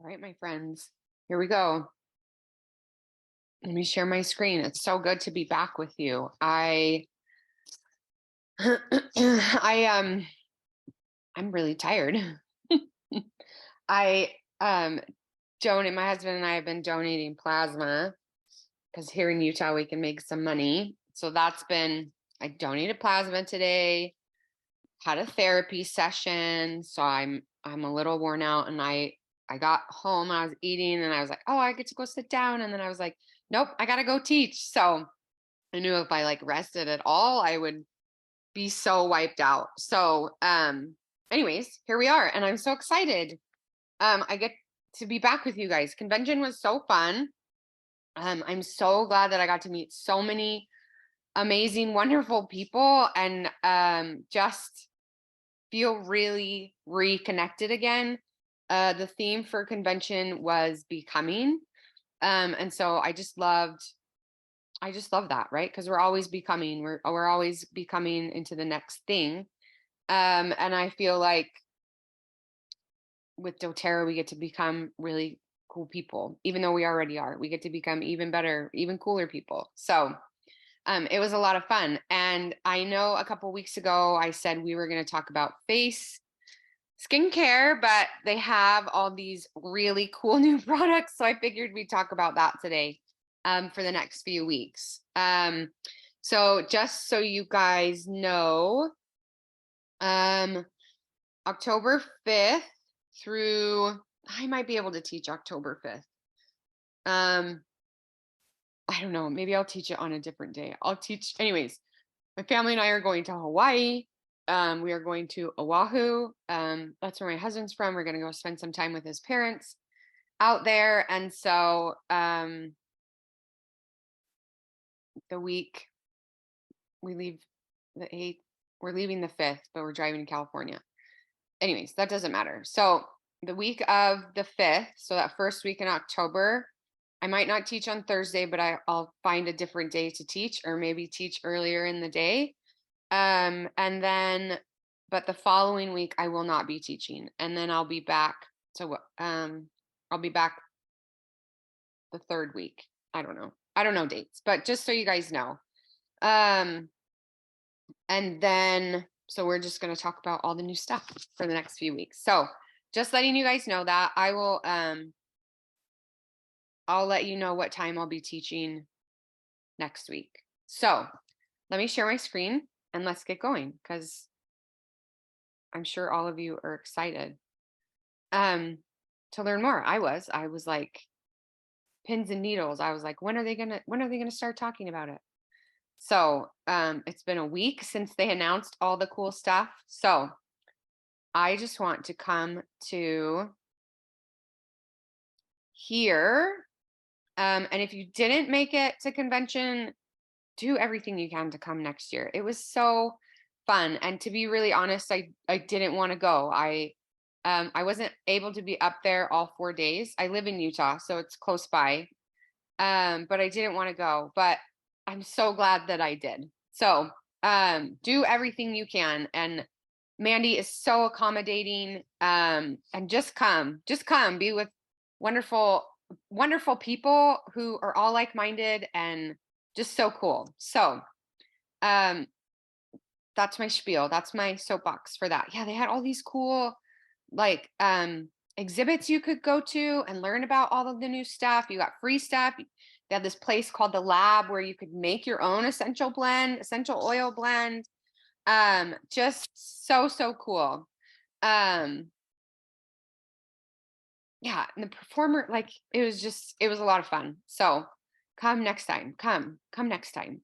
right, my friends, here we go. Let me share my screen. It's so good to be back with you. I I'm really tired. I donate my husband and I have been donating plasma because here in Utah we can make some money. So I donated plasma today, had a therapy session, so I'm a little worn out, and I got home and I was eating and I was like, "Oh, I get to go sit down." And then I was like, "Nope, I got to go teach." So I knew if I like rested at all, I would be so wiped out. So anyways, here we are and I'm so excited. I get to be back with you guys. Convention was so fun. I'm so glad that I got to meet so many amazing, wonderful people and just feel really reconnected again. The theme for convention was becoming. And so I just love that, right? Because we're always becoming, we're always becoming into the next thing. And I feel like with doTERRA, we get to become really cool people, even though we already are. We get to become even better, even cooler people. So it was a lot of fun. And I know a couple weeks ago, I said we were going to talk about face skincare, but they have all these really cool new products. So I figured we'd talk about that today for the next few weeks. So just so you guys know, October 5th through, I might be able to teach October 5th. I don't know, maybe I'll teach it on a different day. I'll teach, anyways, my family and I are going to Hawaii. We are going to Oahu. That's where my husband's from. We're going to go spend some time with his parents out there. And so the week we leave the 8th, we're leaving the 5th, but we're driving to California. Anyways, that doesn't matter. So the week of the 5th, so that first week in October, I might not teach on Thursday, but I'll find a different day to teach, or maybe teach earlier in the day. And then, but the following week I will not be teaching, and then I'll be back. So I'll be back the third week. I don't know dates, but just so you guys know. And then, so we're just going to talk about all the new stuff for the next few weeks. So just letting you guys know that I will, I'll let you know what time I'll be teaching next week. So let me share my screen and let's get going, because I'm sure all of you are excited to learn more. I was like pins and needles. I was like, when are they gonna start talking about it? So it's been a week since they announced all the cool stuff. So I just want to come to here. And if you didn't make it to convention, do everything you can to come next year. It was so fun. And to be really honest, I didn't want to go. I wasn't able to be up there all 4 days. I live in Utah, so it's close by. But I didn't want to go. But I'm so glad that I did. So do everything you can. And Mandy is so accommodating. And just come, be with wonderful, wonderful people who are all like-minded and just so cool. So that's my spiel. That's my soapbox for that. Yeah, they had all these cool like exhibits you could go to and learn about all of the new stuff. You got free stuff. They have this place called the Lab where you could make your own essential oil blend. Just so cool. Yeah, and the performer, like, it was a lot of fun. So come next time. Come next time.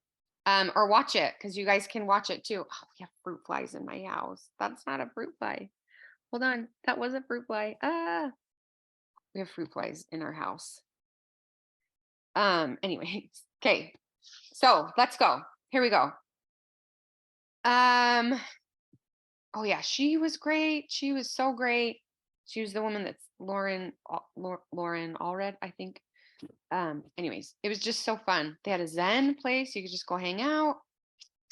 Or watch it, because you guys can watch it too. Oh, we have fruit flies in my house. That's not a fruit fly. Hold on. That was a fruit fly. We have fruit flies in our house. Anyways, okay. So let's go. Here we go. Oh yeah, she was great. She was so great. She was the woman that's Lauren Allred, I think. Anyways, it was just so fun. They had a Zen place. You could just go hang out.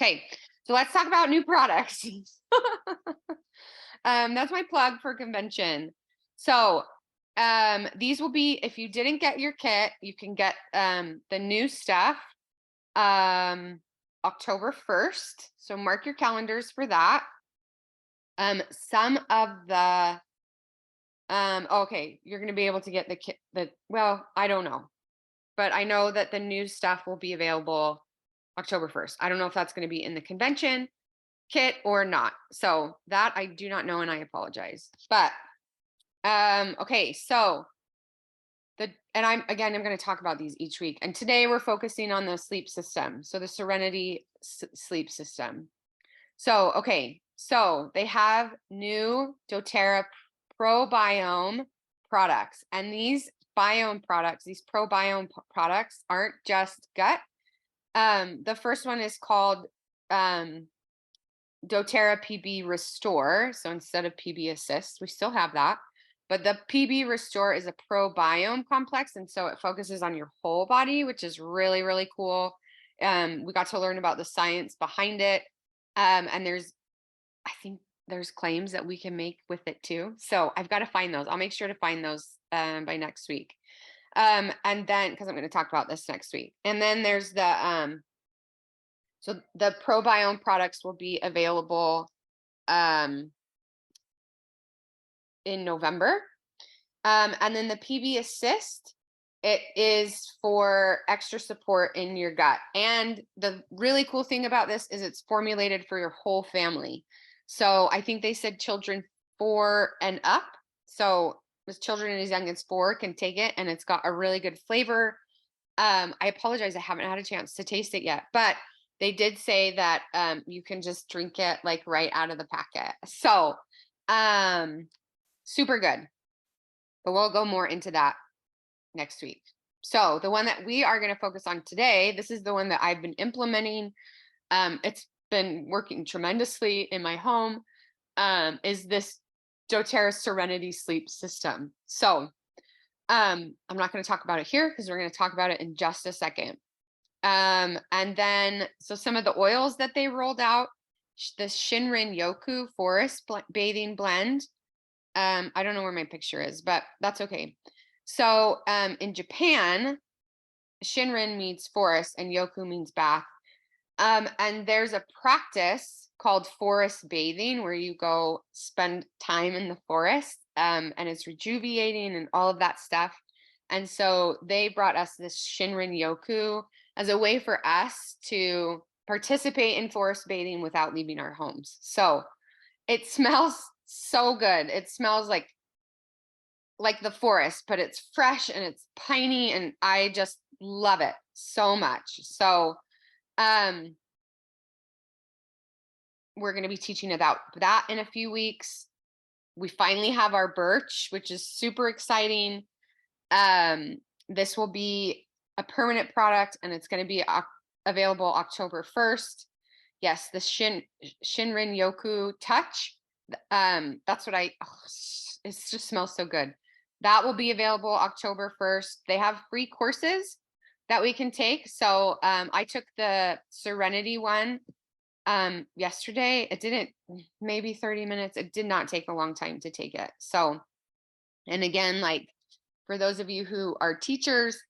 Okay, so let's talk about new products. That's my plug for convention. So These will be, if you didn't get your kit, you can get the new stuff October 1st. So mark your calendars for that. Some of the okay, you're going to be able to get the kit, well, I don't know, but I know that the new stuff will be available October 1st. I don't know if that's going to be in the convention kit or not. So that I do not know, and I apologize. But okay, so I'm going to talk about these each week. And today we're focusing on the sleep system. So the Serenity sleep system. So, okay, so they have new doTERRA probiome products. And these biome products, these probiome products aren't just gut. The first one is called doTERRA PB Restore. So instead of PB Assist, we still have that. But the PB Restore is a probiome complex. And so it focuses on your whole body, which is really, really cool. We got to learn about the science behind it. And I think there's claims that we can make with it too. So I've got to find those. I'll make sure to find those by next week. And then, because I'm going to talk about this next week. And then there's the, so the probiome products will be available in November. And then the PB Assist, it is for extra support in your gut. And the really cool thing about this is it's formulated for your whole family. So I think they said children 4 and up. So with children as young as 4 can take it, and it's got a really good flavor. I apologize, I haven't had a chance to taste it yet, but they did say that you can just drink it like right out of the packet. So super good. But we'll go more into that next week. So the one that we are going to focus on today, this is the one that I've been implementing. It's been working tremendously in my home, is this doTERRA Serenity sleep system. So I'm not going to talk about it here because we're going to talk about it in just a second. And then, so some of the oils that they rolled out, the Shinrin Yoku Forest Bathing Blend. I don't know where my picture is, but that's okay. So in Japan, Shinrin means forest and Yoku means bath. And there's a practice called forest bathing where you go spend time in the forest, and it's rejuvenating and all of that stuff. And so they brought us this Shinrin Yoku as a way for us to participate in forest bathing without leaving our homes. So it smells so good. It smells like the forest, but it's fresh and it's piney, and I just love it so much. So we're going to be teaching about that in a few weeks. We finally have our birch, which is super exciting. This will be a permanent product, and it's going to be available October 1st. Yes, the Shinrin Yoku Touch. That's what it just smells so good. That will be available October 1st. They have free courses that we can take. So I took the Serenity one yesterday. It didn't, maybe 30 minutes. It did not take a long time to take it. So, and again, like for those of you who are teachers,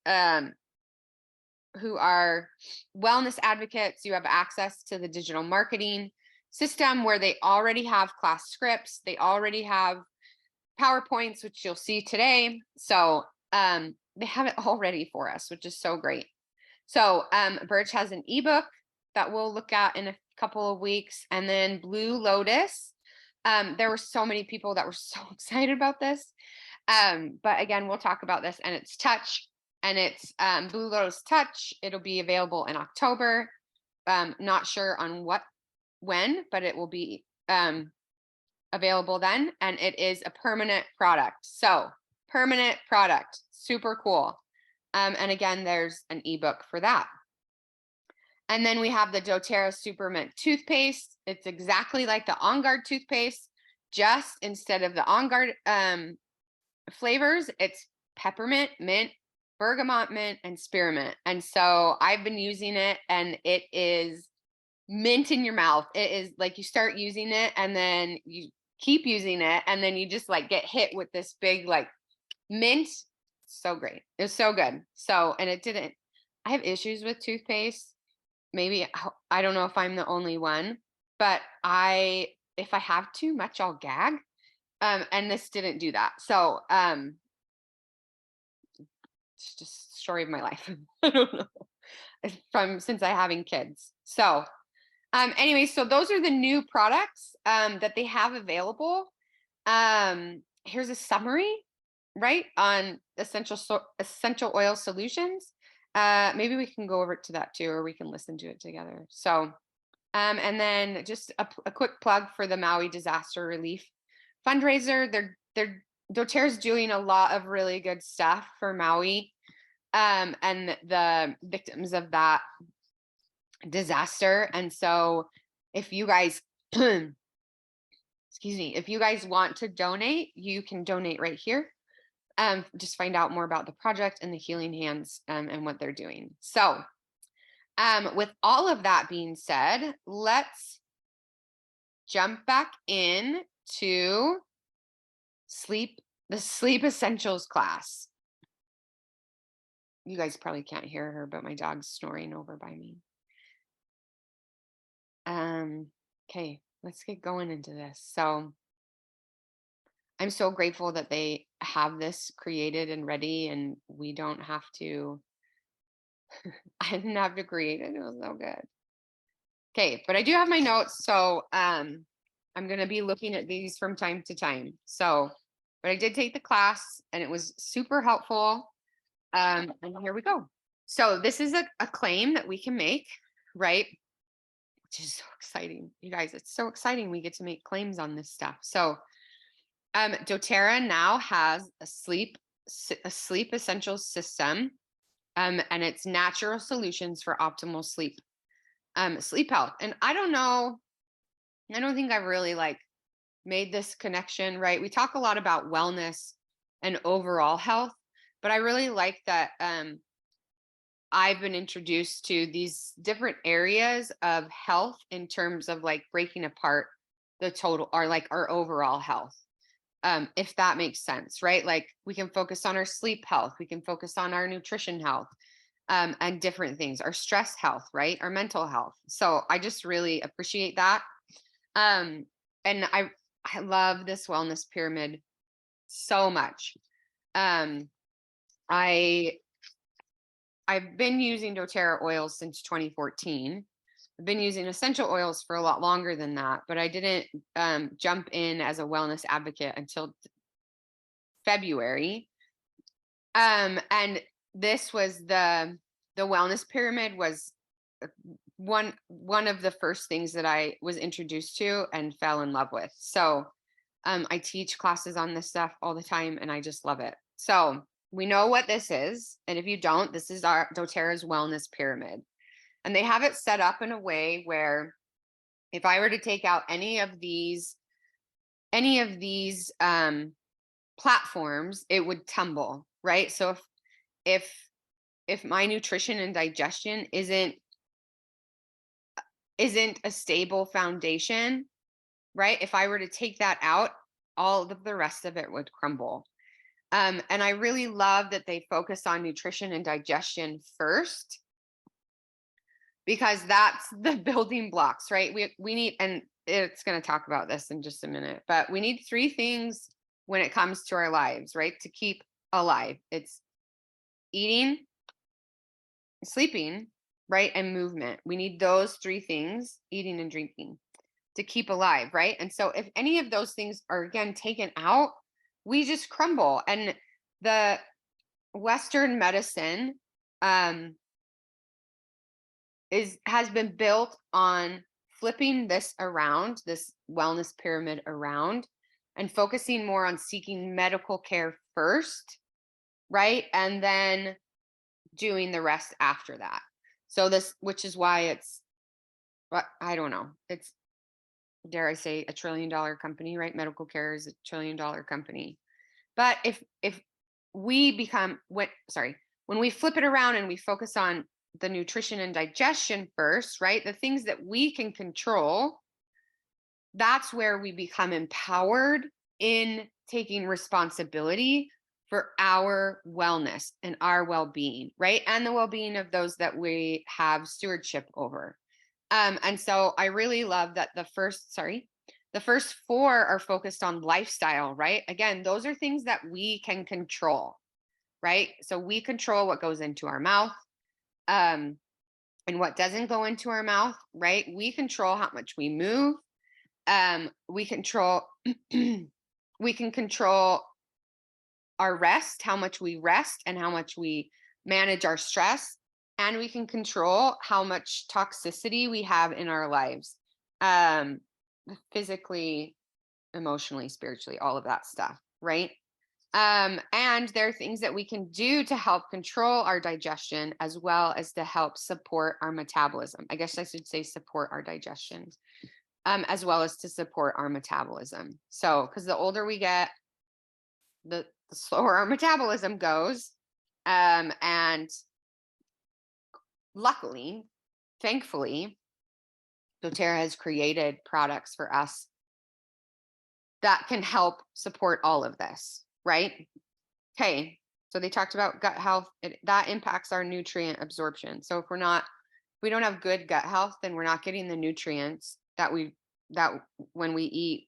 who are wellness advocates, you have access to the digital marketing system where they already have class scripts. They already have PowerPoints, which you'll see today. So they have it all ready for us, which is so great. So Birch has an ebook that we'll look at in a couple of weeks. And then Blue Lotus. There were so many people that were so excited about this. But again, we'll talk about this, and it's Touch, and it's Blue Lotus Touch. It'll be available in October. Not sure on when, but it will be available then, and it is a permanent product. So permanent product, super cool. And again, there's an ebook for that. And then we have the doTERRA Super Mint toothpaste. It's exactly like the On Guard toothpaste, just instead of the On Guard flavors, it's peppermint, mint, bergamot mint, and spearmint. And so I've been using it, and it is mint in your mouth. It is like you start using it, and then you keep using it, and then you just like get hit with this big like Mint, so great. It was so good. So, and it didn't, I have issues with toothpaste. Maybe, I don't know if I'm the only one, but if I have too much, I'll gag. And this didn't do that. So, it's just story of my life. I don't know. It's from since I having kids. So, anyway, so those are the new products that they have available. Here's a summary, right, on essential oil solutions. Maybe we can go over to that too, or we can listen to it together. So, and then just a quick plug for the Maui disaster relief fundraiser. They're doTERRA's doing a lot of really good stuff for Maui, and the victims of that disaster. And so, if you guys, excuse me, if you guys want to donate, you can donate right here. Just find out more about the project and the Healing Hands, and what they're doing. So, with all of that being said, let's jump back in to the sleep essentials class. You guys probably can't hear her, but my dog's snoring over by me. Okay, let's get going into this. So, I'm so grateful that they have this created and ready, and we don't have to, I didn't have to create it. It was so good. Okay, but I do have my notes. So, I'm going to be looking at these from time to time. So, but I did take the class and it was super helpful. And here we go. So this is a claim that we can make, right? Which is so exciting. You guys, it's so exciting. We get to make claims on this stuff. So, doTERRA now has a sleep essentials system, and it's natural solutions for optimal sleep health. And I don't think I've really made this connection, right? We talk a lot about wellness and overall health, but I really like that I've been introduced to these different areas of health in terms of breaking apart the total, or our overall health. If that makes sense, right? Like we can focus on our sleep health, we can focus on our nutrition health, and different things, our stress health, right? Our mental health. So I just really appreciate that. And I love this wellness pyramid so much. I've been using doTERRA oils since 2014. I've been using essential oils for a lot longer than that, but I didn't jump in as a wellness advocate until February. And this was the wellness pyramid was one of the first things that I was introduced to and fell in love with. So I teach classes on this stuff all the time, and I just love it. So we know what this is, and if you don't, this is our doTERRA's wellness pyramid, and they have it set up in a way where if I were to take out any of these platforms, it would tumble, right? So if my nutrition and digestion isn't a stable foundation, right? If I were to take that out, all of the rest of it would crumble. And I really love that they focus on nutrition and digestion first, because that's the building blocks, right? We need, and it's going to talk about this in just a minute, but we need 3 things when it comes to our lives, right? To keep alive. It's eating, sleeping, right? And movement. We need those 3 things, eating and drinking, to keep alive, right? And so if any of those things are again taken out, we just crumble. And the Western medicine has been built on flipping this around, this wellness pyramid around, and focusing more on seeking medical care first, right? And then doing the rest after that. So which is why it's, I don't know, it's, dare I say, $1 trillion company, right? Medical care is $1 trillion company. But if we when we flip it around and we focus on the nutrition and digestion first, right? The things that we can control, that's where we become empowered in taking responsibility for our wellness and our well-being, right? And the well-being of those that we have stewardship over. And so I really love that the first four are focused on lifestyle, right? Again, those are things that we can control, right? So we control what goes into our mouth, and what doesn't go into our mouth, right? We control how much we move. We control we can control our rest, how much we rest and how much we manage our stress, and we can control how much toxicity we have in our lives, um physically, emotionally, spiritually, all of that stuff, right? And there are things that we can do to help control our digestion as well as to help support our metabolism. I guess I should say support our digestion, as well as to support our metabolism. So, because the older we get, the slower our metabolism goes. And luckily, thankfully, doTERRA has created products for us that can help support all of this, right? Okay, so they talked about gut health. That impacts our nutrient absorption. So if we don't have good gut health, then we're not getting the nutrients that when we eat,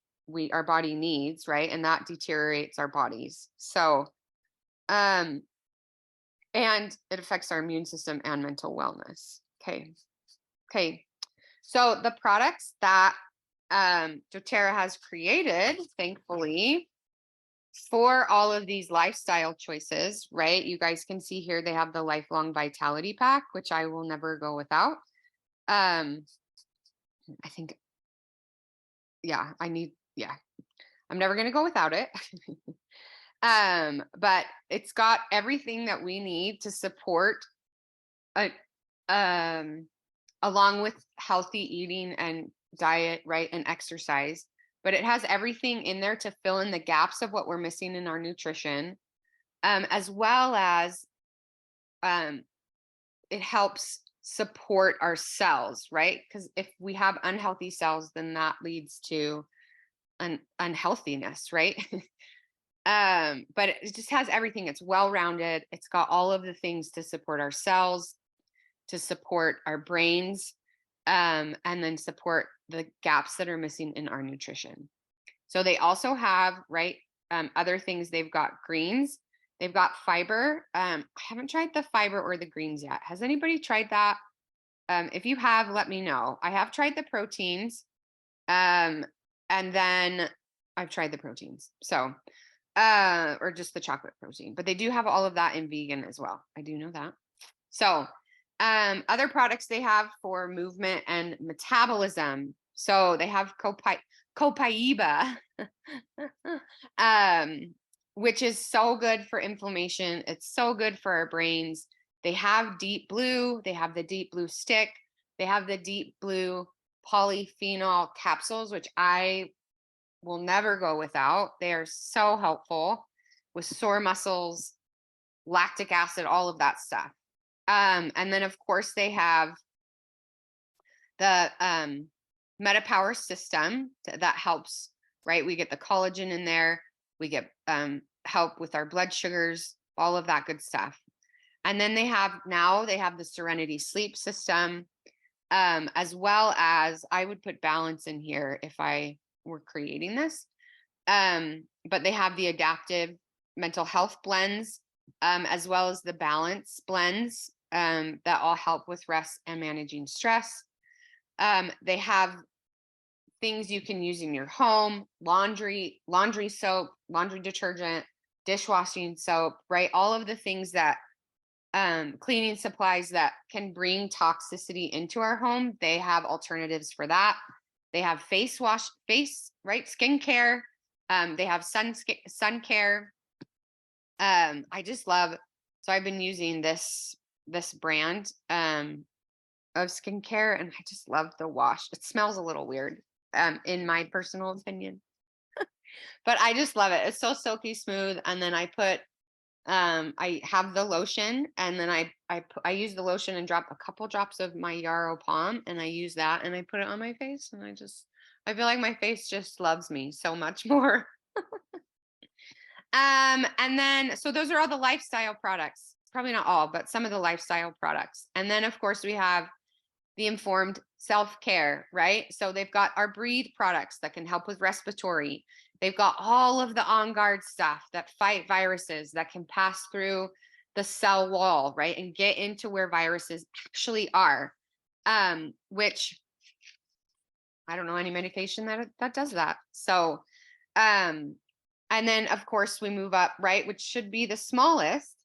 our body needs, right? And that deteriorates our bodies. So, and it affects our immune system and mental wellness. Okay. So the products that doTERRA has created, thankfully, for all of these lifestyle choices, right? You guys can see here they have the lifelong vitality pack, which I will never go without. I think, I'm never going to go without it. But it's got everything that we need to support a, along with healthy eating and diet, right? And exercise. But it has everything in there to fill in the gaps of what we're missing in our nutrition, as well as it helps support our cells, right? Because if we have unhealthy cells, then that leads to an unhealthiness, right? But it just has everything. It's well-rounded. It's got all of the things to support our cells, to support our brains, and then support the gaps that are missing in our nutrition. So they also have, right, other things. They've got greens. They've got fiber. I haven't tried the fiber or the greens yet. Has anybody tried that? If you have, let me know. I have tried the proteins, and then I've tried the proteins. So, or just the chocolate protein, but they do have all of that in vegan as well. I do know that. So, other products they have for movement and metabolism. So they have copaiba, which is so good for inflammation. It's so good for our brains. They have deep blue. They have the deep blue stick. They have the deep blue polyphenol capsules, which I will never go without. They are so helpful with sore muscles, lactic acid, all of that stuff. And then of course they have the MetaPower system that helps, right? We get the collagen in there. We get help with our blood sugars, all of that good stuff. And then they have the Serenity sleep system, as well as I would put balance in here if I were creating this. But they have the adaptive mental health blends, as well as the balance blends, that all help with rest and managing stress. They have things you can use in your home: laundry soap, laundry detergent, dishwashing soap, right? All of the things that cleaning supplies that can bring toxicity into our home. They have alternatives for that. They have skincare. They have sun care. I just love, so I've been using this brand of skincare, and I just love the wash. It smells a little weird, in my personal opinion, but I just love it. It's so silky smooth. And then I have the lotion, and then I use the lotion and drop a couple drops of my Yarrow Palm, and I use that and I put it on my face, and I feel like my face just loves me so much more. And then, so those are all the lifestyle products, probably not all, but some of the lifestyle products. And then of course we have the informed self-care, right? So they've got our breathe products that can help with respiratory. They've got all of the on guard stuff that fight viruses, that can pass through the cell wall, right? And get into where viruses actually are. Which I don't know any medication that does that. So, and then of course we move up, right, which should be the smallest.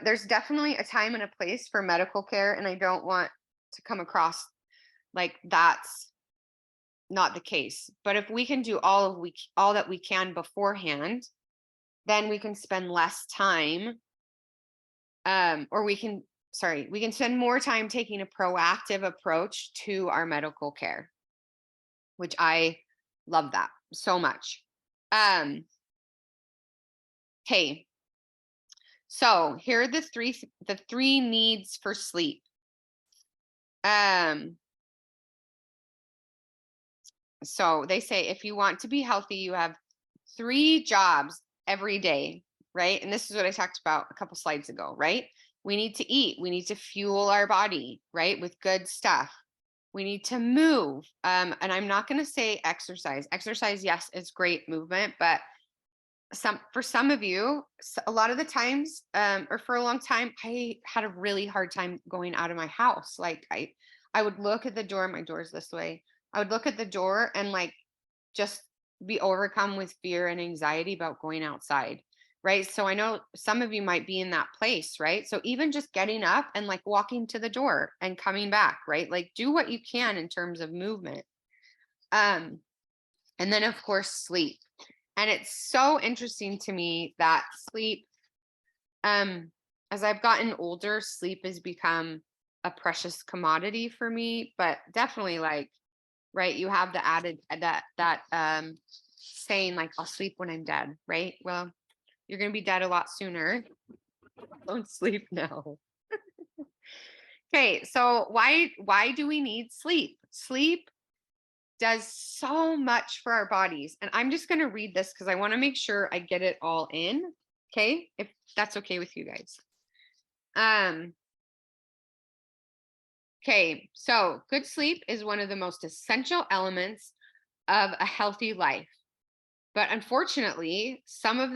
There's definitely a time and a place for medical care, and I don't want to come across like that's not the case. But if we can do all that we can beforehand, then we can spend less time, or we can spend more time taking a proactive approach to our medical care, which I love that so much. Okay. So here are the three needs for sleep. So they say if you want to be healthy, you have 3 jobs every day, right? And this is what I talked about a couple slides ago, right? We need to eat, we need to fuel our body, right, with good stuff. We need to move. And I'm not going to say exercise. Exercise, yes, is great movement, but for some of you, a lot of the times, or for a long time, I had a really hard time going out of my house. Like I would look at the door, my door's this way. I would look at the door and like just be overcome with fear and anxiety about going outside. Right. So I know some of you might be in that place, right? So even just getting up and like walking to the door and coming back, right? Like do what you can in terms of movement. And then of course, sleep. And it's so interesting to me that sleep, as I've gotten older, sleep has become a precious commodity for me, but definitely like, right, you have the added that saying like, I'll sleep when I'm dead, right? Well, you're going to be dead a lot sooner. Don't sleep now. Okay, so why do we need sleep? Sleep does so much for our bodies. And I'm just going to read this because I want to make sure I get it all in. Okay, if that's okay with you guys. Okay, so good sleep is one of the most essential elements of a healthy life. But unfortunately, sleep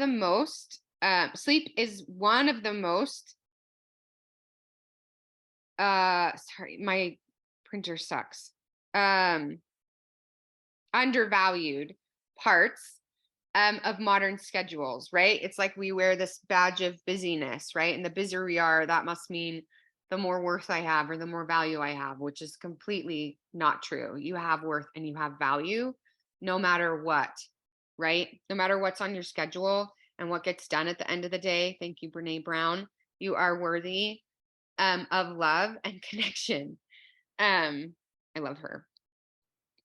is one of the most, sorry, my printer sucks, undervalued parts of modern schedules, right? It's like we wear this badge of busyness, right? And the busier we are, that must mean the more worth I have or the more value I have, which is completely not true. You have worth and you have value no matter what, right? No matter what's on your schedule and what gets done at the end of the day. Thank you, Brene Brown. You are worthy of love and connection. I love her.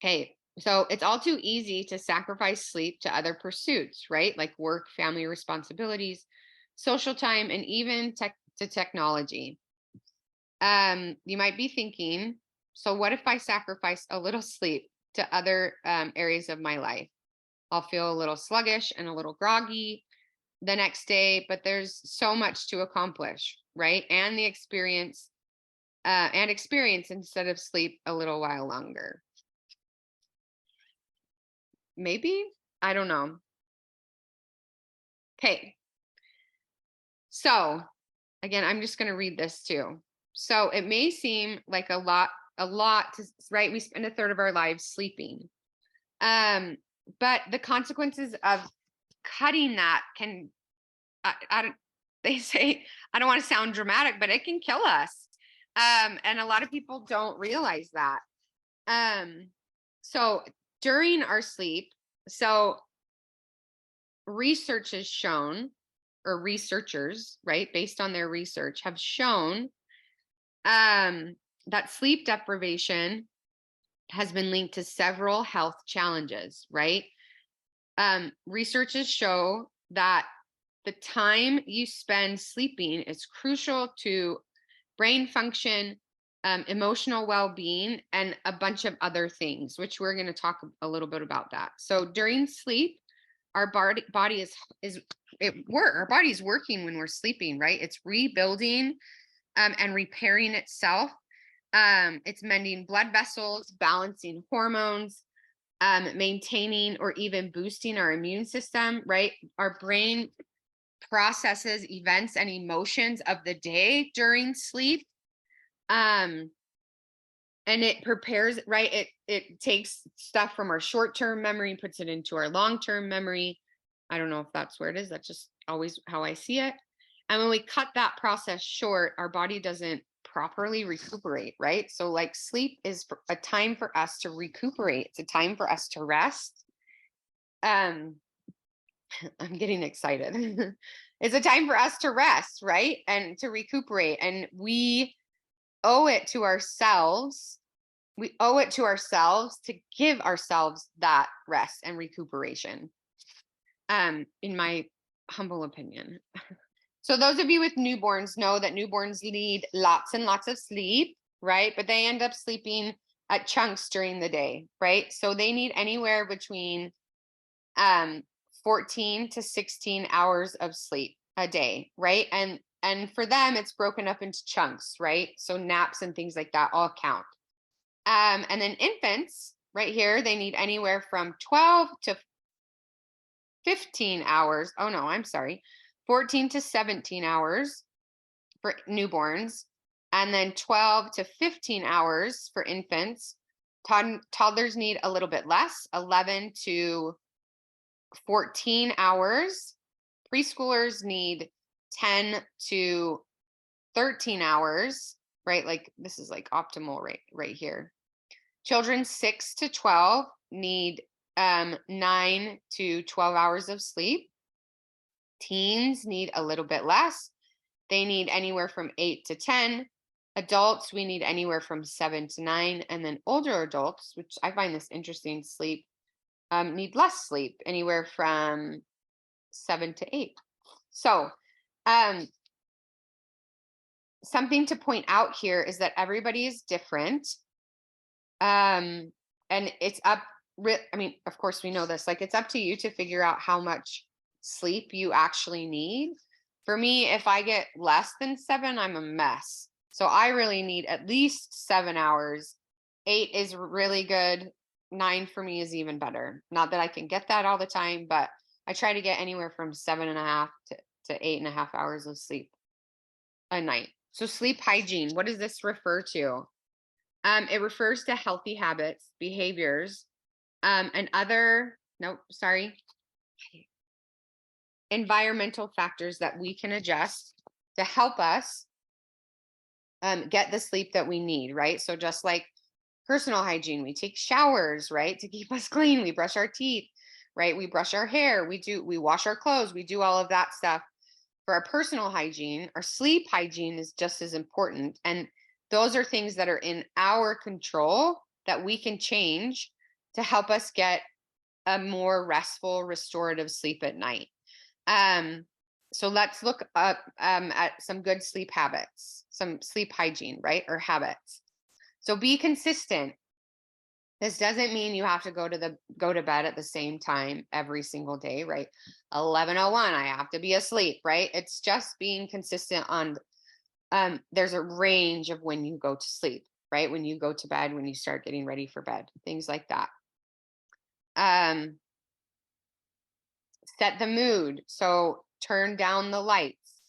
Okay. So it's all too easy to sacrifice sleep to other pursuits, right? Like work, family responsibilities, social time, and even to technology. You might be thinking, so what if I sacrifice a little sleep to other areas of my life? I'll feel a little sluggish and a little groggy the next day, but there's so much to accomplish, right? And experience instead of sleep a little while longer. Maybe, I don't know. Okay. So again, I'm just going to read this too. So it may seem like a lot to, right? We spend a third of our lives sleeping. But the consequences of cutting that can, they say, I don't want to sound dramatic, but it can kill us. And a lot of people don't realize that. So during our sleep, so research has shown, or researchers, right, based on their research, have shown that sleep deprivation has been linked to several health challenges, right? Researchers show that the time you spend sleeping is crucial to brain function, emotional well-being, and a bunch of other things, which we're going to talk a little bit about that. So during sleep, our body is our body's working when we're sleeping, right? It's rebuilding and repairing itself. It's mending blood vessels, balancing hormones, maintaining or even boosting our immune system, right? Our brain processes events and emotions of the day during sleep. And it prepares, right? It takes stuff from our short-term memory, puts it into our long-term memory. I don't know if that's where it is. That's just always how I see it. And when we cut that process short, our body doesn't properly recuperate, right? So like sleep is a time for us to recuperate. It's a time for us to rest. I'm getting excited. It's a time for us to rest, right? And to recuperate. And we owe it to ourselves. We owe it to ourselves to give ourselves that rest and recuperation. In my humble opinion. So those of you with newborns know that newborns need lots and lots of sleep, right? But they end up sleeping at chunks during the day, right? So they need anywhere between 14 to 16 hours of sleep a day, right? And for them, it's broken up into chunks, right? So naps and things like that all count. And then infants, right here, they need anywhere from 12 to 15 hours. Oh no, I'm sorry. 14 to 17 hours for newborns, and then 12 to 15 hours for infants. Toddlers need a little bit less, 11 to 14 hours. Preschoolers need 10 to 13 hours, right? Like this is like optimal right here. Children 6 to 12 need 9 to 12 hours of sleep. Teens need a little bit less. They need anywhere from 8 to 10. Adults, we need anywhere from 7 to 9. And then older adults, which I find this interesting, sleep, need less sleep, anywhere from 7 to 8. So something to point out here is that everybody is different. And it's up, I mean, of course we know this, like it's up to you to figure out how much sleep you actually need. For me, if I get less than 7, I'm a mess. So I really need at least 7 hours. 8 is really good. 9 for me is even better. Not that I can get that all the time, but I try to get anywhere from 7.5 to 8.5 hours of sleep a night. So sleep hygiene, what does this refer to? It refers to healthy habits, behaviors, and other, environmental factors that we can adjust to help us get the sleep that we need, right? So just like personal hygiene, we take showers, right, to keep us clean. We brush our teeth, right? We brush our hair. We wash our clothes. We do all of that stuff. For our personal hygiene, our sleep hygiene is just as important. And those are things that are in our control that we can change to help us get a more restful, restorative sleep at night. So let's look up at some good sleep habits, some sleep hygiene, right? Or habits. So be consistent. This doesn't mean you have to go to bed at the same time every single day, right? 11:01, I have to be asleep, right? It's just being consistent on there's a range of when you go to sleep, right? When you go to bed, when you start getting ready for bed, things like that. Set the mood. So turn down the lights,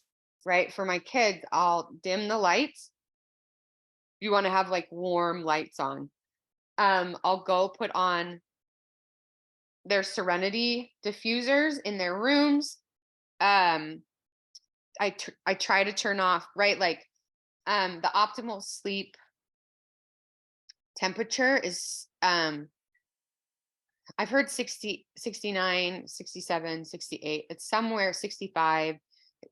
right? For my kids, I'll dim the lights. You want to have like warm lights on. I'll go put on their Serenity diffusers in their rooms. I try to turn off, right? Like the optimal sleep temperature is I've heard 60, 69, 67, 68. It's somewhere 65.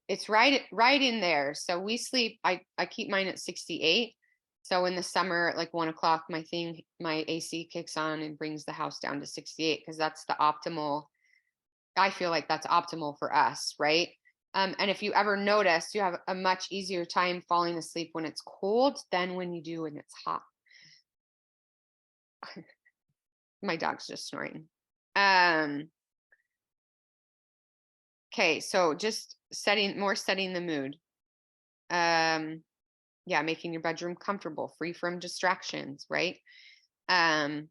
It's right in there. So we sleep, I keep mine at 68. So in the summer, at like 1 o'clock, my AC kicks on and brings the house down to 68 because that's the optimal. I feel like that's optimal for us, right? And if you ever notice, you have a much easier time falling asleep when it's cold than when you do when it's hot. My dog's just snoring. Okay, Okay, so just setting the mood. Yeah, making your bedroom comfortable, free from distractions, right? Um,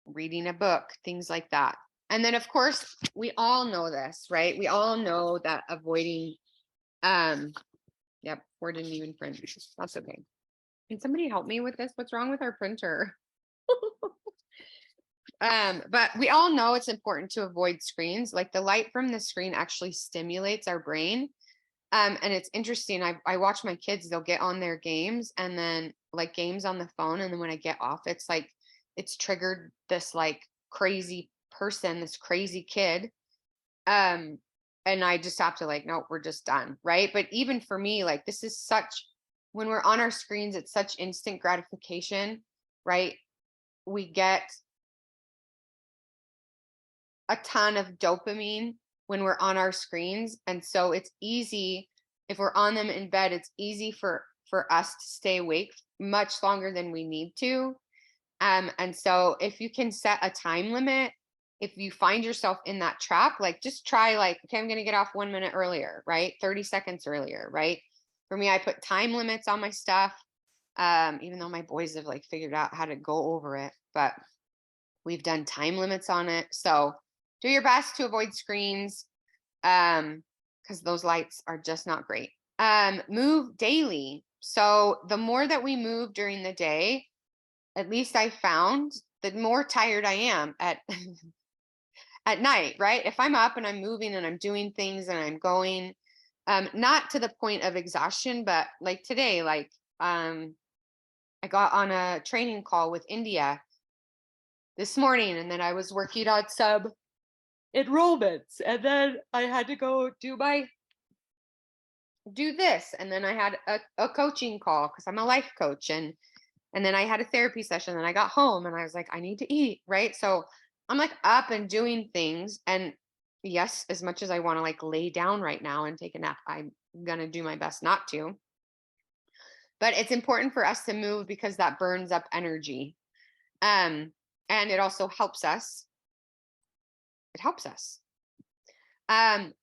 reading a book, things like that. And then of course, we all know this, right? We all know that avoiding yep, or didn't even print. That's okay. Can somebody help me with this? What's wrong with our printer? But we all know it's important to avoid screens. Like the light from the screen actually stimulates our brain. And it's interesting. I watch my kids, they'll get on their games and then like games on the phone. And then when I get off, it's like it's triggered this like crazy person, this crazy kid. Um, and I just have to like, no, we're just done. Right. But even for me, like this is such when we're on our screens, it's such instant gratification, right? We get a ton of dopamine when we're on our screens. And so it's easy if we're on them in bed, it's easy for us to stay awake much longer than we need to. And so if you can set a time limit, if you find yourself in that trap, like just try like, okay, I'm going to get off 1 minute earlier, right? 30 seconds earlier, right? For me, I put time limits on my stuff. Even though my boys have like figured out how to go over it, but we've done time limits on it. So do your best to avoid screens because those lights are just not great. Move daily. So the more that we move during the day, at least I found, the more tired I am at at night, right? If I'm up and I'm moving and I'm doing things and I'm going, not to the point of exhaustion, but like today, like I got on a training call with India this morning, and then I was working on some enrollments, and then I had to go do this, and then I had a coaching call because I'm a life coach, and then I had a therapy session, and I got home and I was like, I need to eat, right? So I'm like up and doing things, and yes, as much as I want to like lay down right now and take a nap, I'm gonna do my best not to. But it's important for us to move because that burns up energy. Um, and it also helps us. It helps us. Um,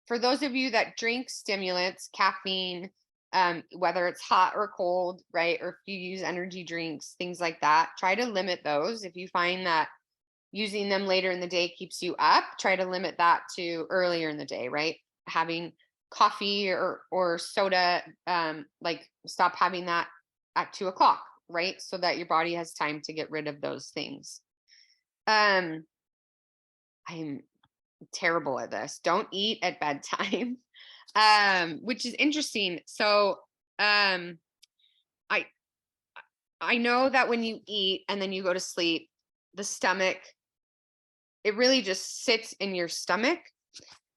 for those of you that drink stimulants, caffeine, whether it's hot or cold, right? Or if you use energy drinks, things like that, try to limit those. If you find that using them later in the day keeps you up, try to limit that to earlier in the day, right? Having coffee or soda, like stop having that at 2 o'clock, right? So that your body has time to get rid of those things. I'm terrible at this. Don't eat at bedtime. Which is interesting. So I I know that when you eat and then you go to sleep, the stomach, it really just sits in your stomach.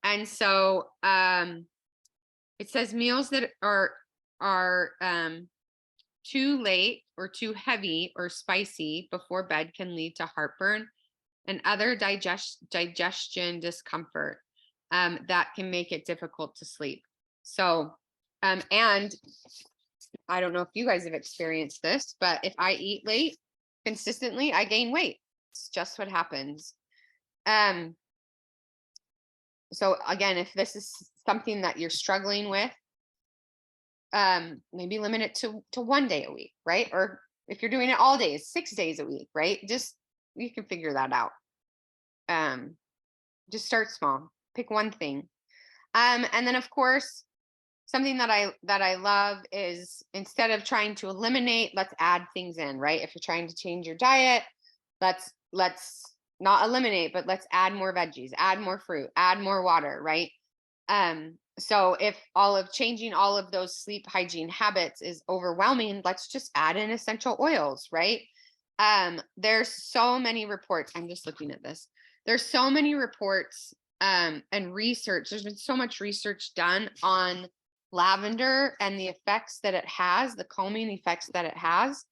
And so it says meals that are too late or too heavy or spicy before bed can lead to heartburn and other digestion discomfort that can make it difficult to sleep. So, and I don't know if you guys have experienced this, but if I eat late consistently, I gain weight. It's just what happens. Um, so again, if this is something that you're struggling with, maybe limit it to 1 day a week, right? Or if you're doing it all days, 6 days a week, right? Just you can figure that out. Just start small. Pick one thing. And then of course, something that I love is instead of trying to eliminate, let's add things in, right? If you're trying to change your diet, let's not eliminate, but let's add more veggies, add more fruit, add more water, right? So if changing all of those sleep hygiene habits is overwhelming, let's just add in essential oils, right? There's so many reports. I'm just looking at this. There's so many reports and research. There's been so much research done on lavender and the effects that it has, the calming effects that it has.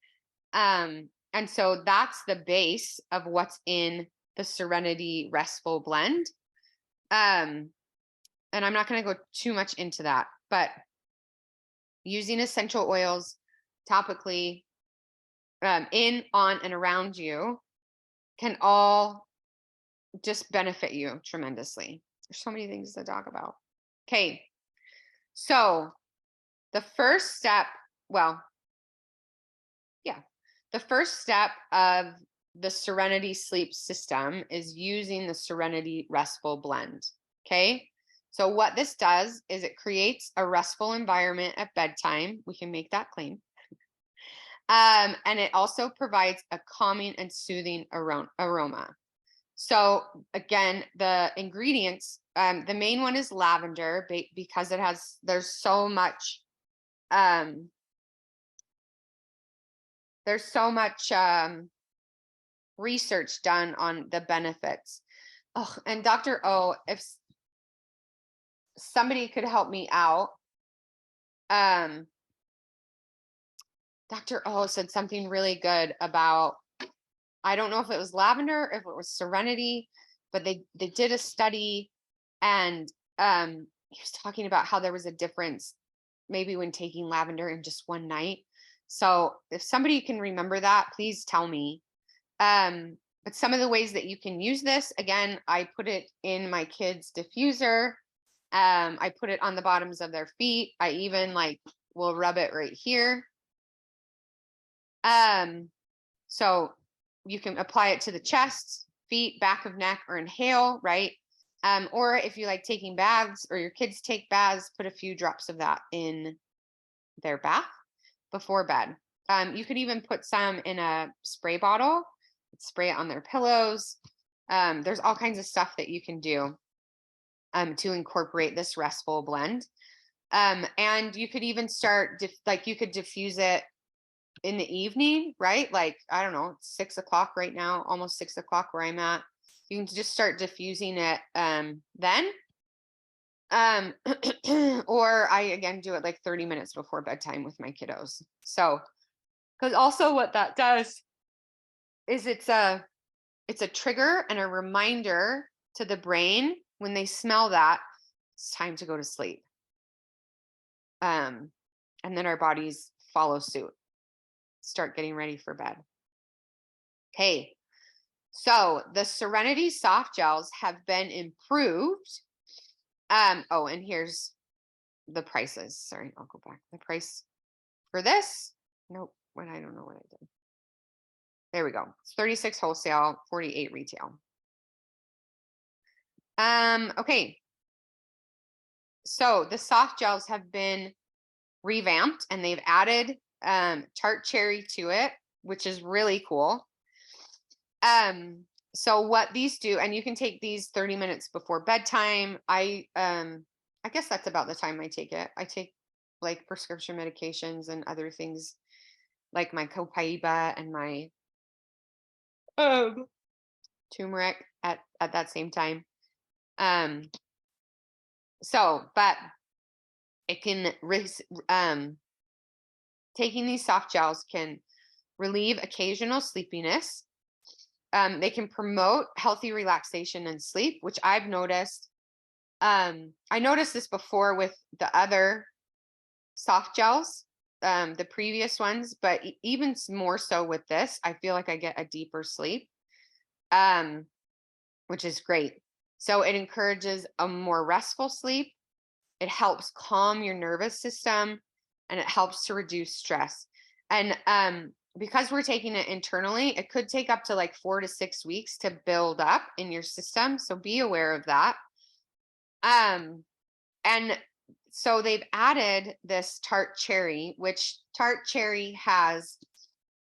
And so that's the base of what's in the Serenity Restful Blend. And I'm not going to go too much into that, but using essential oils topically in, on, and around you can all just benefit you tremendously. There's so many things to talk about. Okay. So the first step, well, yeah, the first step of the Serenity sleep system is using the Serenity restful blend. Okay. So what this does is it creates a restful environment at bedtime. We can make that claim. And it also provides a calming and soothing aroma. So again, the ingredients, the main one is lavender because there's so much um, research done on the benefits. Oh, and Dr. O, if somebody could help me out, Dr. O said something really good about, I don't know if it was lavender, if it was Serenity, but they did a study, and he was talking about how there was a difference maybe when taking lavender in just one night. So if somebody can remember that, please tell me. But some of the ways that you can use this, again, I put it in my kids' diffuser. I put it on the bottoms of their feet. I even will rub it right here. So you can apply it to the chest, feet, back of neck, or inhale, right? Or if you like taking baths or your kids take baths, put a few drops of that in their bath before bed. You could even put some in a spray bottle, spray it on their pillows. There's all kinds of stuff that you can do to incorporate this restful blend. And you could even start, you could diffuse it in the evening, right? Like, I don't know, it's 6 o'clock right now, almost 6 o'clock where I'm at. You can just start diffusing it then. Or I, again, do it like 30 minutes before bedtime with my kiddos. So, because also what that does is it's a trigger and a reminder to the brain when they smell that it's time to go to sleep. And then our bodies follow suit, start getting ready for bed. Okay. So the Serenity soft gels have been improved. Oh, and here's the prices. Sorry, I'll go back. The price for this. Nope. I don't know what I did. There we go. It's 36 wholesale, 48 retail. Okay. So the soft gels have been revamped and they've added tart cherry to it, which is really cool. So what these do, and you can take these 30 minutes before bedtime. I guess that's about the time I take it. I take like prescription medications and other things like my copaiba and my turmeric at that same time. But it can taking these soft gels can relieve occasional sleepiness. They can promote healthy relaxation and sleep, which I've noticed. I noticed this before with the other soft gels, the previous ones, but even more so with this, I feel like I get a deeper sleep, which is great. So it encourages a more restful sleep. It helps calm your nervous system, and it helps to reduce stress. And because we're taking it internally, it could take up to like 4 to 6 weeks to build up in your system. So be aware of that. And so they've added this tart cherry, which tart cherry has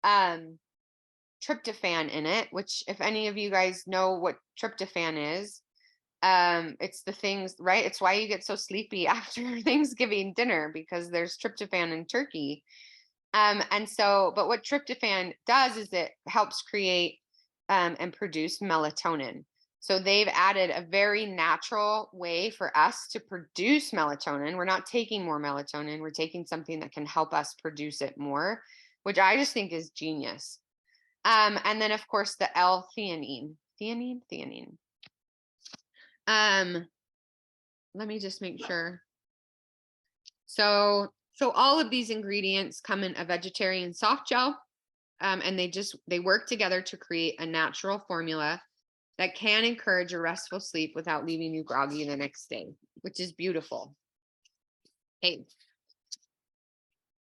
tryptophan in it, which if any of you guys know what tryptophan is, it's the things, right? It's why you get so sleepy after Thanksgiving dinner, because there's tryptophan in turkey. But what tryptophan does is it helps create and produce melatonin. So they've added a very natural way for us to produce melatonin. We're not taking more melatonin. We're taking something that can help us produce it more, which I just think is genius. And then of course the L-theanine. Theanine. Let me just make sure. So all of these ingredients come in a vegetarian soft gel, and they work together to create a natural formula that can encourage a restful sleep without leaving you groggy the next day, which is beautiful. Okay.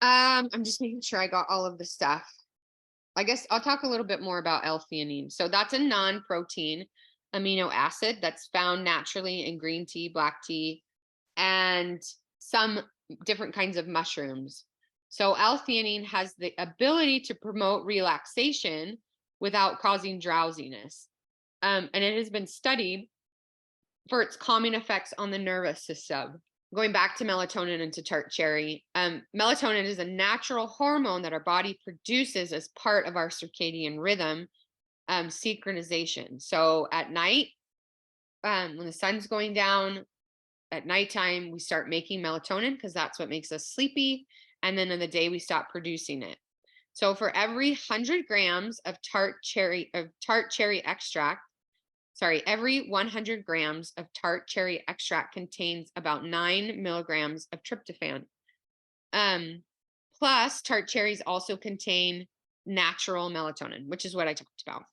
I'm just making sure I got all of the stuff. I guess I'll talk a little bit more about L-theanine. So that's a non-protein amino acid that's found naturally in green tea, black tea, and some different kinds of mushrooms. So L-theanine has the ability to promote relaxation without causing drowsiness. And it has been studied for its calming effects on the nervous system. Going back to melatonin and to tart cherry, melatonin is a natural hormone that our body produces as part of our circadian rhythm synchronization. So at night, when the sun's going down, at nighttime, we start making melatonin because that's what makes us sleepy. And then in the day, we stop producing it. So for every 100 grams of tart cherry extract, every 100 grams of tart cherry extract contains about 9 milligrams of tryptophan. Plus, tart cherries also contain natural melatonin, which is what I talked about.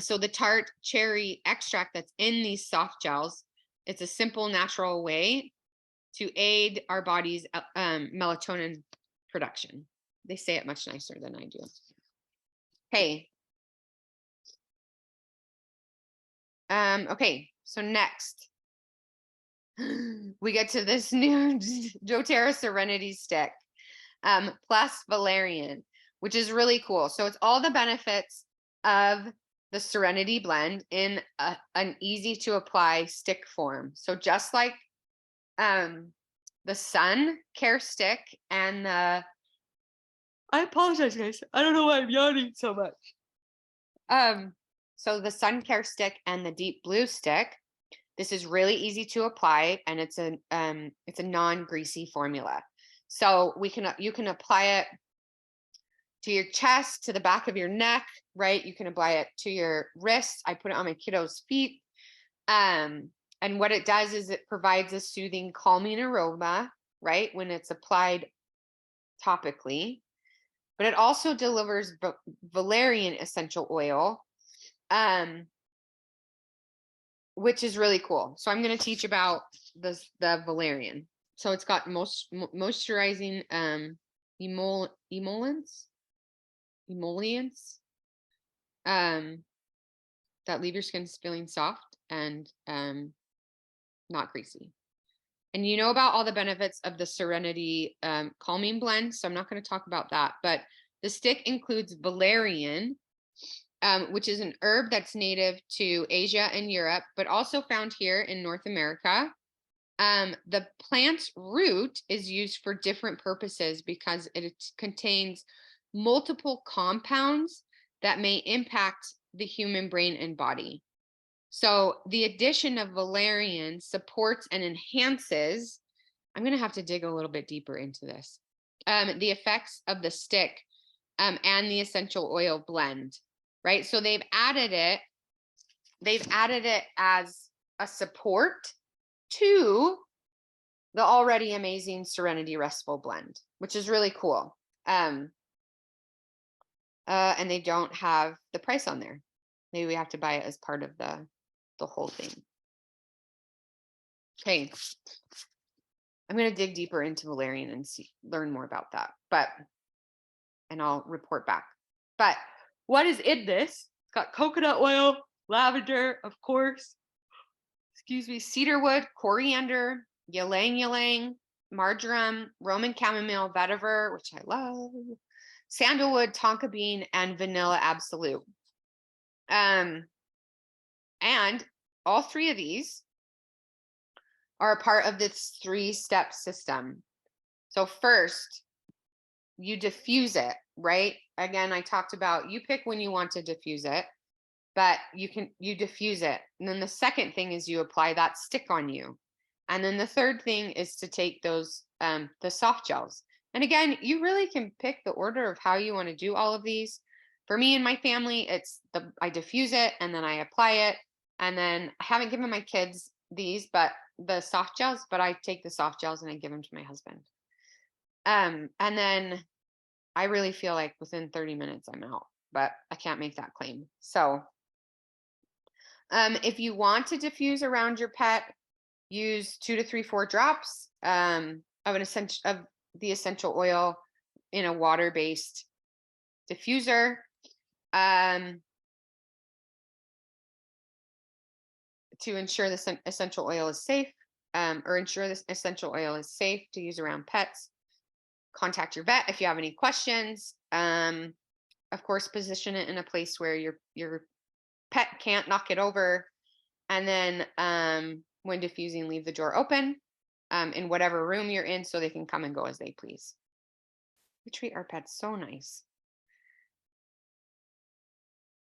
So the tart cherry extract that's in these soft gels, it's a simple, natural way to aid our body's melatonin production. They say it much nicer than I do. Okay. Okay, so next we get to this new doTERRA Serenity stick, plus valerian, which is really cool. So it's all the benefits of the Serenity blend in an easy to apply stick form. So just like the sun care stick and I apologize, guys. I don't know why I'm yawning so much. So the sun care stick and the deep blue stick, this is really easy to apply, and it's a non-greasy formula. So you can apply it to your chest, to the back of your neck, right? You can apply it to your wrists. I put it on my kiddos' feet. And what it does is it provides a soothing, calming aroma, right? When it's applied topically, but it also delivers valerian essential oil, which is really cool. So I'm going to teach about the valerian. So it's got moisturizing emollients that leave your skin feeling soft and not greasy. And you know about all the benefits of the Serenity calming blend, so I'm not going to talk about that. But the stick includes valerian, which is an herb that's native to Asia and Europe, but also found here in North America. The plant's root is used for different purposes because it contains multiple compounds that may impact the human brain and body. So the addition of valerian supports and enhances, I'm going to have to dig a little bit deeper into this, the effects of the stick and the essential oil blend, right? So they've added it as a support to the already amazing Serenity Restful Blend, which is really cool. And they don't have the price on there. Maybe we have to buy it as part of the whole thing. Okay. I'm going to dig deeper into valerian and learn more about that, and I'll report back. But what is in this? It's got coconut oil, lavender, of course, cedarwood, coriander, ylang ylang, marjoram, Roman chamomile, vetiver, which I love, sandalwood, tonka bean, and vanilla absolute. And all three of these are a part of this 3-step system. So first, you diffuse it, right? Again, I talked about you pick when you want to diffuse it, but you diffuse it. And then the second thing is you apply that stick on you. And then the third thing is to take those, the soft gels. And again, you really can pick the order of how you want to do all of these. For me and my family, I diffuse it and then I apply it. And then I haven't given my kids these, but the soft gels, but I take the soft gels and I give them to my husband. And then I really feel like within 30 minutes I'm out, but I can't make that claim. So If you want to diffuse around your pet, use 2 to 3, 4 drops of the essential oil in a water-based diffuser. To ensure this essential oil is safe, or ensure this essential oil is safe to use around pets. Contact your vet if you have any questions. Of course, position it in a place where your pet can't knock it over. And then when diffusing, leave the door open in whatever room you're in so they can come and go as they please. We treat our pets so nice.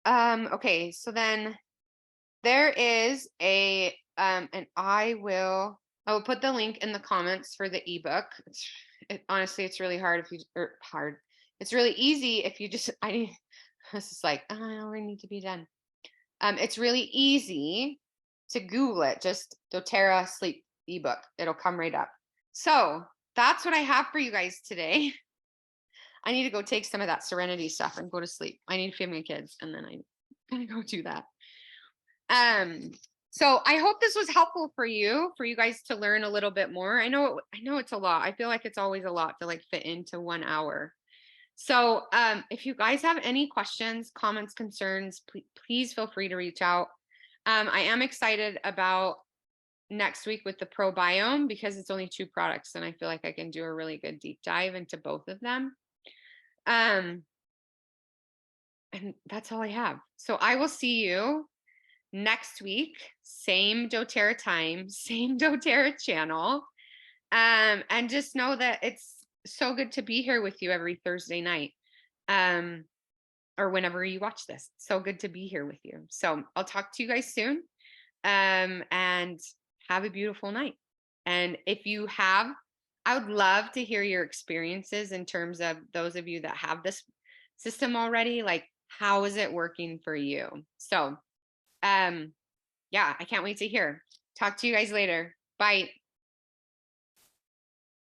Okay, so then there is and I will put the link in the comments for the ebook. Honestly, it's really hard if you hard. It's really easy if you just this is like, oh, I only need to be done. It's really easy to Google it, just doTERRA sleep ebook. It'll come right up. So that's what I have for you guys today. I need to go take some of that Serenity stuff and go to sleep. I need to feed my kids, and then I'm gonna go do that. So I hope this was helpful for you guys to learn a little bit more. I know it's a lot. I feel like it's always a lot to like fit into 1 hour. So if you guys have any questions, comments, concerns, please feel free to reach out. I am excited about next week with the ProBiome because it's only 2 products and I feel like I can do a really good deep dive into both of them. And that's all I have. So I will see you next week, same doTERRA time, same doTERRA channel. And just know that it's so good to be here with you every Thursday night. Or whenever you watch this. So good to be here with you. So I'll talk to you guys soon. And have a beautiful night. And if you have, I would love to hear your experiences in terms of those of you that have this system already. Like, how is it working for you? So yeah, I can't wait to hear. Talk to you guys later. Bye.